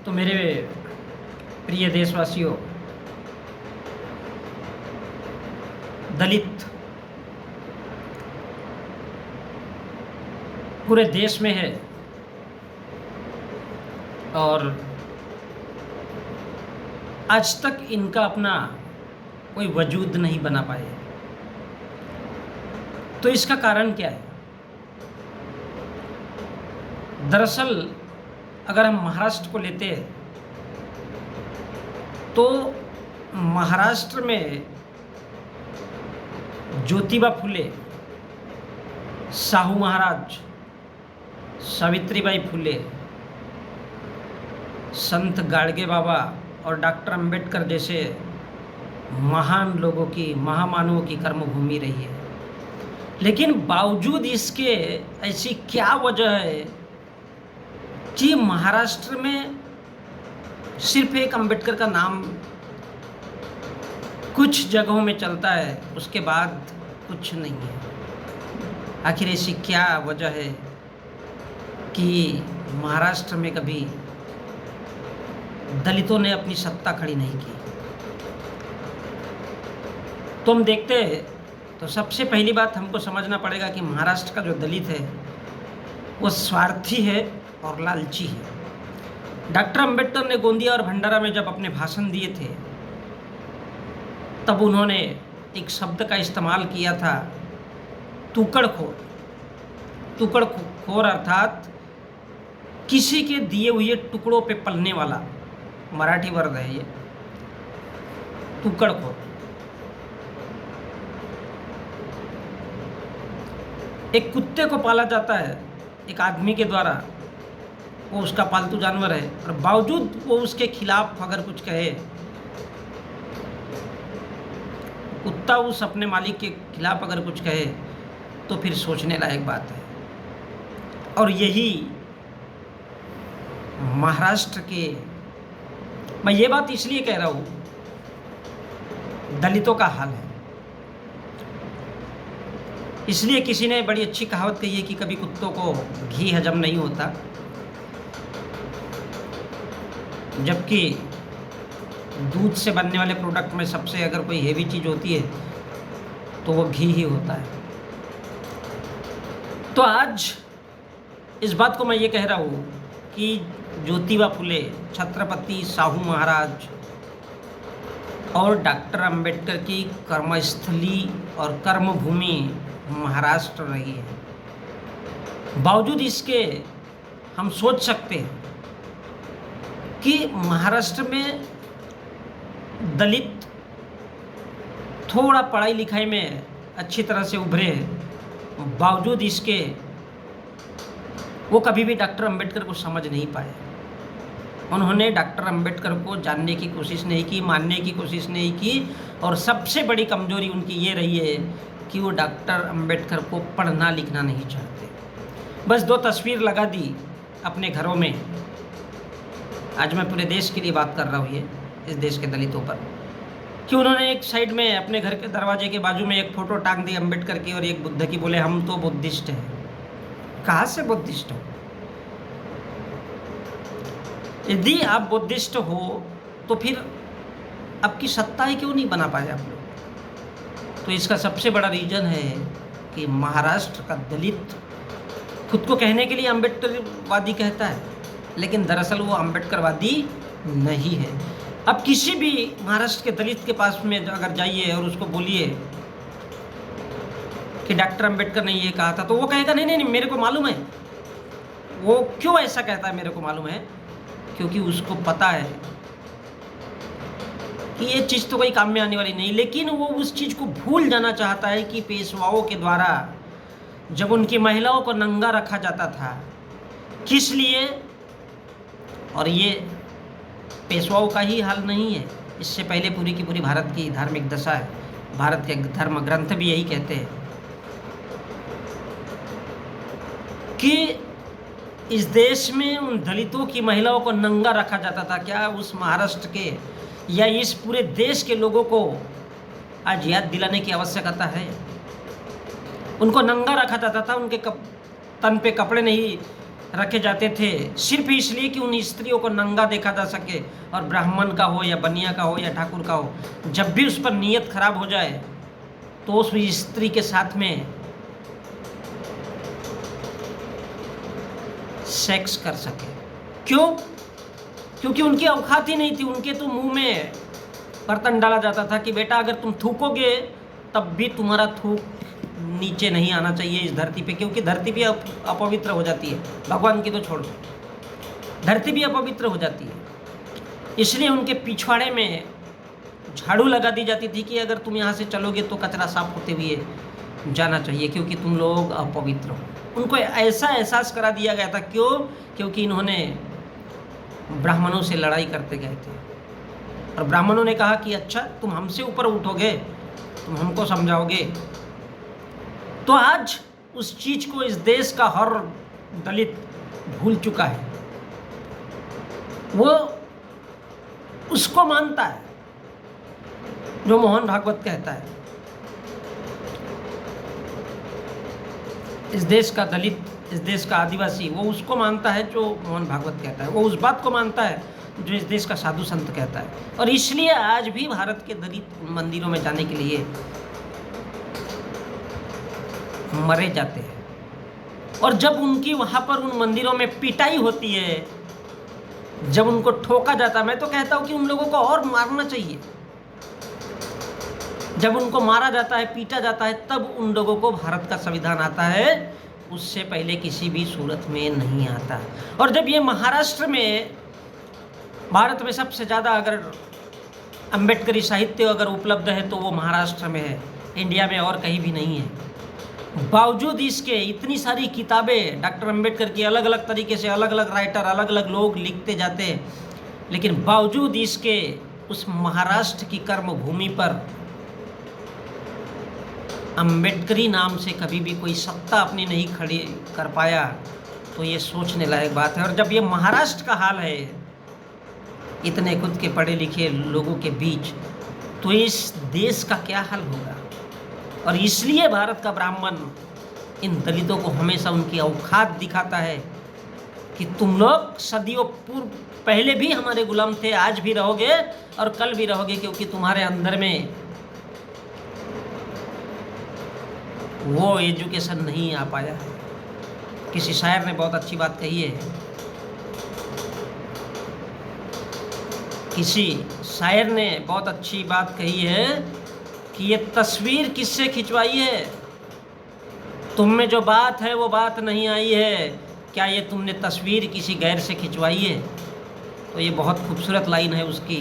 तो मेरे प्रिय देशवासियों, दलित पूरे देश में है और आज तक इनका अपना कोई वजूद नहीं बना पाए। तो इसका कारण क्या है? दरअसल अगर हम महाराष्ट्र को लेते हैं तो महाराष्ट्र में ज्योतिबा फुले, साहू महाराज, सावित्रीबाई फुले, संत गाडगे बाबा और डॉक्टर अंबेडकर जैसे महान लोगों की, महामानवों की कर्मभूमि रही है। लेकिन बावजूद इसके ऐसी क्या वजह है कि महाराष्ट्र में सिर्फ एक अंबेडकर का नाम कुछ जगहों में चलता है, उसके बाद कुछ नहीं है। आखिर ऐसी क्या वजह है कि महाराष्ट्र में कभी दलितों ने अपनी सत्ता खड़ी नहीं की? तो हम देखते हैं तो सबसे पहली बात हमको समझना पड़ेगा कि महाराष्ट्र का जो दलित है वो स्वार्थी है और लालची है। डॉक्टर अंबेडकर ने गोंदिया और भंडारा में जब अपने भाषण दिए थे तब उन्होंने एक शब्द का इस्तेमाल किया था, तुकड़खोर। तुकड़खोर अर्थात किसी के दिए हुए टुकड़ों पे पलने वाला, मराठी वर्ड है ये, तुकड़खोर। एक कुत्ते को पाला जाता है एक आदमी के द्वारा, वो उसका पालतू जानवर है, और बावजूद वो उसके खिलाफ अगर कुछ कहे, कुत्ता उस अपने मालिक के खिलाफ अगर कुछ कहे तो फिर सोचने लायक बात है। और यही महाराष्ट्र के, मैं ये बात इसलिए कह रहा हूँ, दलितों का हाल है। इसलिए किसी ने बड़ी अच्छी कहावत कही है कि कभी कुत्तों को घी हजम नहीं होता, जबकि दूध से बनने वाले प्रोडक्ट में सबसे अगर कोई हेवी चीज़ होती है तो वो घी ही होता है। तो आज इस बात को मैं ये कह रहा हूँ कि ज्योतिबा फुले, छत्रपति साहू महाराज और डॉक्टर अंबेडकर की कर्मस्थली और कर्मभूमि महाराष्ट्र रही है। बावजूद इसके हम सोच सकते हैं कि महाराष्ट्र में दलित थोड़ा पढ़ाई लिखाई में अच्छी तरह से उभरे हैं, बावजूद इसके वो कभी भी डॉक्टर अंबेडकर को समझ नहीं पाए। उन्होंने डॉक्टर अंबेडकर को जानने की कोशिश नहीं की, मानने की कोशिश नहीं की, और सबसे बड़ी कमजोरी उनकी ये रही है कि वो डॉक्टर अंबेडकर को पढ़ना लिखना नहीं चाहते। बस दो तस्वीर लगा दी अपने घरों में। आज मैं पूरे देश के लिए बात कर रहा हूँ, ये इस देश के दलितों पर, कि उन्होंने एक साइड में अपने घर के दरवाजे के बाजू में एक फ़ोटो टांग दी अंबेडकर की और एक बुद्ध की, बोले हम तो बुद्धिस्ट हैं। कहाँ से बुद्धिस्ट हो? यदि आप बुद्धिस्ट हो तो फिर आपकी सत्ता ही क्यों नहीं बना पाए आप लोग? तो इसका सबसे बड़ा रीज़न है कि महाराष्ट्र का दलित खुद को कहने के लिए अम्बेडकरवादी कहता है, लेकिन दरअसल वो अम्बेडकरवादी नहीं है। अब किसी भी महाराष्ट्र के दलित के पास में अगर जाइए और उसको बोलिए कि डॉक्टर अंबेडकर ने ये कहा था, तो वो कहेगा नहीं नहीं नहीं, मेरे को मालूम है। वो क्यों ऐसा कहता है मेरे को मालूम है? क्योंकि उसको पता है कि ये चीज़ तो कोई काम में आने वाली नहीं। लेकिन वो उस चीज़ को भूल जाना चाहता है कि पेशवाओं के द्वारा जब उनकी महिलाओं को नंगा रखा जाता था, किस लिए? और ये पेशवाओं का ही हाल नहीं है, इससे पहले पूरी की पूरी भारत की धार्मिक दशा है। भारत के धर्म ग्रंथ भी यही कहते हैं कि इस देश में उन दलितों की महिलाओं को नंगा रखा जाता था। क्या उस महाराष्ट्र के या इस पूरे देश के लोगों को आज याद दिलाने की आवश्यकता है? उनको नंगा रखा जाता था, उनके तन पे कपड़े नहीं रखे जाते थे सिर्फ इसलिए कि उन स्त्रियों को नंगा देखा जा सके, और ब्राह्मण का हो या बनिया का हो या ठाकुर का हो, जब भी उस पर नीयत खराब हो जाए तो उस स्त्री के साथ में सेक्स कर सके। क्यों? क्योंकि उनकी औकात ही नहीं थी। उनके तो मुंह में बर्तन डाला जाता था कि बेटा अगर तुम थूकोगे तब भी तुम्हारा थूक नीचे नहीं आना चाहिए इस धरती पे, क्योंकि धरती भी अपवित्र हो जाती है। भगवान की तो छोड़ दो, धरती भी अपवित्र हो जाती है। इसलिए उनके पिछवाड़े में झाड़ू लगा दी जाती थी कि अगर तुम यहाँ से चलोगे तो कचरा साफ होते हुए जाना चाहिए, क्योंकि तुम लोग अपवित्र हो। उनको ऐसा एहसास करा दिया गया था। क्यों? क्योंकि इन्होंने ब्राह्मणों से लड़ाई करते गए थे, और ब्राह्मणों ने कहा कि अच्छा तुम हमसे ऊपर उठोगे, तुम हमको समझाओगे। तो आज उस चीज को इस देश का हर दलित भूल चुका है। वो उसको मानता है जो मोहन भागवत कहता है। इस देश का दलित, इस देश का आदिवासी, वो उसको मानता है जो मोहन भागवत कहता है। वो उस बात को मानता है जो इस देश का साधु संत कहता है। और इसलिए आज भी भारत के दलित मंदिरों में जाने के लिए मरे जाते हैं। और जब उनकी वहाँ पर उन मंदिरों में पिटाई होती है, जब उनको ठोका जाता है, मैं तो कहता हूँ कि उन लोगों को और मारना चाहिए। जब उनको मारा जाता है, पीटा जाता है, तब उन लोगों को भारत का संविधान आता है, उससे पहले किसी भी सूरत में नहीं आता। और जब ये महाराष्ट्र में, भारत में सबसे ज़्यादा अगर अम्बेडकरी साहित्य अगर उपलब्ध है तो वो महाराष्ट्र में है, इंडिया में और कहीं भी नहीं है। बावजूद इसके इतनी सारी किताबें डॉक्टर अम्बेडकर की अलग अलग तरीके से अलग अलग राइटर, अलग अलग लोग लिखते जाते हैं, लेकिन बावजूद इसके उस महाराष्ट्र की कर्म भूमि पर अम्बेडकरी नाम से कभी भी कोई सत्ता अपनी नहीं खड़ी कर पाया, तो ये सोचने लायक बात है। और जब ये महाराष्ट्र का हाल है इतने खुद के पढ़े लिखे लोगों के बीच, तो इस देश का क्या हाल होगा। और इसलिए भारत का ब्राह्मण इन दलितों को हमेशा उनकी औकात दिखाता है कि तुम लोग सदियों पूर्व पहले भी हमारे गुलाम थे, आज भी रहोगे और कल भी रहोगे, क्योंकि तुम्हारे अंदर में वो एजुकेशन नहीं आ पाया। किसी शायर ने बहुत अच्छी बात कही है, किसी शायर ने बहुत अच्छी बात कही है कि ये तस्वीर किससे खिंचवाई है, तुम में जो बात है वो बात नहीं आई है, क्या ये तुमने तस्वीर किसी गैर से खिंचवाई है। तो ये बहुत खूबसूरत लाइन है उसकी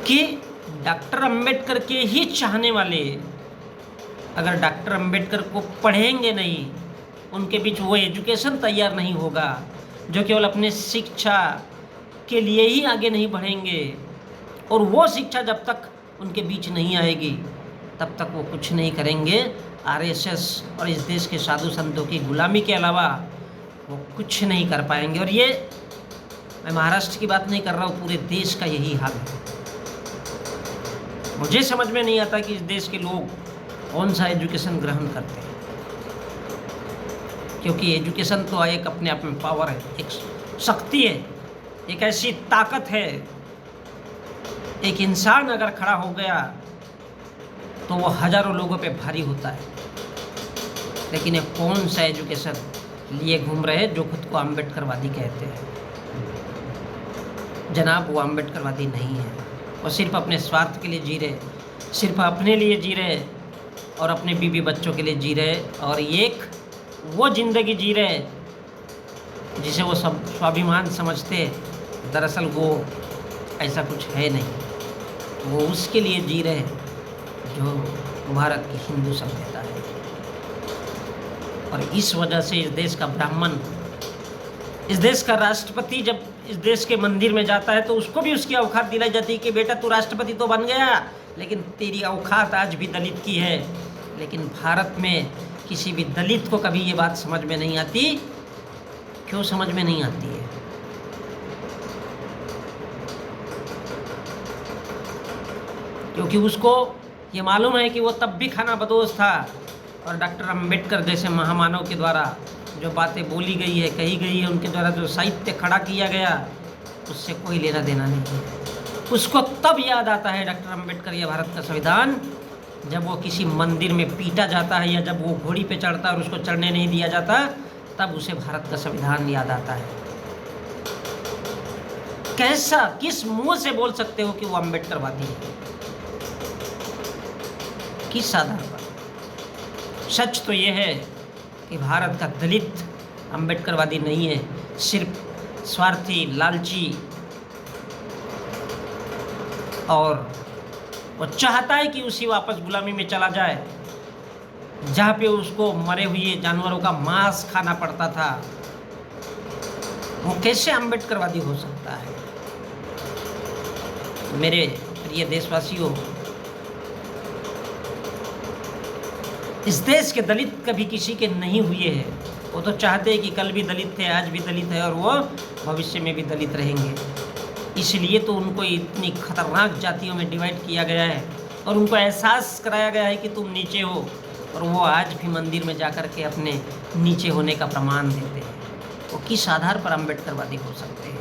कि डॉक्टर अंबेडकर के ही चाहने वाले अगर डॉक्टर अंबेडकर को पढ़ेंगे नहीं, उनके बीच वो एजुकेशन तैयार नहीं होगा, जो केवल अपने शिक्षा के लिए ही आगे नहीं बढ़ेंगे, और वो शिक्षा जब तक उनके बीच नहीं आएगी तब तक वो कुछ नहीं करेंगे। आरएसएस और इस देश के साधु संतों की गुलामी के अलावा वो कुछ नहीं कर पाएंगे। और ये मैं महाराष्ट्र की बात नहीं कर रहा हूँ, पूरे देश का यही हाल है। मुझे समझ में नहीं आता कि इस देश के लोग कौन सा एजुकेशन ग्रहण करते हैं, क्योंकि एजुकेशन तो एक अपने आप में पावर है, एक शक्ति है, एक ऐसी ताकत है। एक इंसान अगर खड़ा हो गया तो वो हजारों लोगों पे भारी होता है। लेकिन ये कौन सा एजुकेशन लिए घूम रहे हैं जो खुद को अम्बेडकरवादी कहते हैं। जनाब, वो अम्बेडकरवादी नहीं है, वो सिर्फ अपने स्वार्थ के लिए जी रहे, सिर्फ अपने लिए जी रहे और अपने बीवी बच्चों के लिए जी रहे, और एक वो ज़िंदगी जी रहे जिसे वो सब स्वाभिमान समझते, दरअसल वो ऐसा कुछ है नहीं। वो उसके लिए जी रहे जो भारत की हिंदू सभ्यता है। और इस वजह से इस देश का ब्राह्मण, इस देश का राष्ट्रपति जब इस देश के मंदिर में जाता है तो उसको भी उसकी औकात दिलाई जाती है कि बेटा तू राष्ट्रपति तो बन गया, लेकिन तेरी औकात आज भी दलित की है। लेकिन भारत में किसी भी दलित को कभी ये बात समझ में नहीं आती। क्यों समझ में नहीं आती है? क्योंकि उसको ये मालूम है कि वो तब भी खाना बदोश था, और डॉक्टर अंबेडकर जैसे महामानव के द्वारा जो बातें बोली गई है, कही गई है, उनके द्वारा जो साहित्य खड़ा किया गया, उससे कोई लेना देना नहीं है। उसको तब याद आता है डॉक्टर अम्बेडकर या भारत का संविधान, जब वो किसी मंदिर में पीटा जाता है या जब वो घोड़ी पे चढ़ता है और उसको चढ़ने नहीं दिया जाता, तब उसे भारत का संविधान याद आता है। कैसा, किस मुंह से बोल सकते हो कि वो अम्बेडकरवादी है? किस आधार पर? सच तो ये है कि भारत का दलित अम्बेडकरवादी नहीं है, सिर्फ स्वार्थी, लालची, और वो चाहता है कि उसी वापस गुलामी में चला जाए जहाँ पे उसको मरे हुए जानवरों का मांस खाना पड़ता था। वो कैसे अम्बेडकरवादी हो सकता है? मेरे प्रिय देशवासियों, इस देश के दलित कभी किसी के नहीं हुए हैं। वो तो चाहते हैं कि कल भी दलित थे, आज भी दलित है और वो भविष्य में भी दलित रहेंगे। इसलिए तो उनको इतनी खतरनाक जातियों में डिवाइड किया गया है और उनको एहसास कराया गया है कि तुम नीचे हो, और वो आज भी मंदिर में जाकर के अपने नीचे होने का प्रमाण देते हैं। वो किस आधार पर अम्बेडकरवादी हो सकते हैं?